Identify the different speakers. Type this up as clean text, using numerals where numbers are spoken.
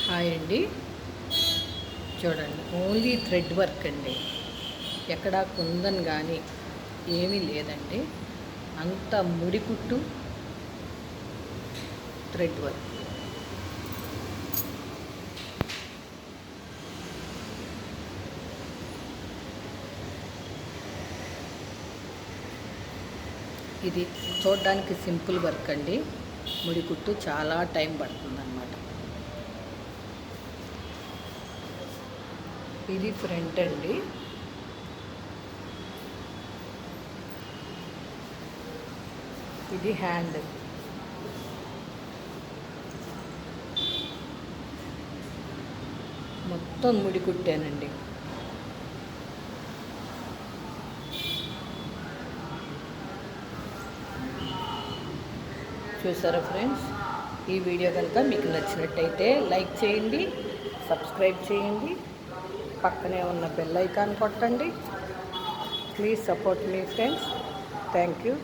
Speaker 1: Hi అండి. చూడండి, only thread work అండి. ఎక్కడ కుందన్ కానీ ఏమీ లేదండి. అంత ముడి కుట్టు థ్రెడ్ వర్క్. ఇది చూడడానికి సింపుల్ వర్క్ అండి. ముడి కుట్టు చాలా టైం పడుతుంది అన్నమాట. ఇది ఫ్రంట్ అండి. ఇది హ్యాండ్. మొత్తం ముడి కుట్టానండి. చూసారా ఫ్రెండ్స్? ఈ వీడియో కనుక మీకు నచ్చినట్టయితే లైక్ చేయండి, సబ్స్క్రైబ్ చేయండి, పక్కనే ఉన్న బెల్ ఐకాన్ కొట్టండి. Please support me friends. Thank you.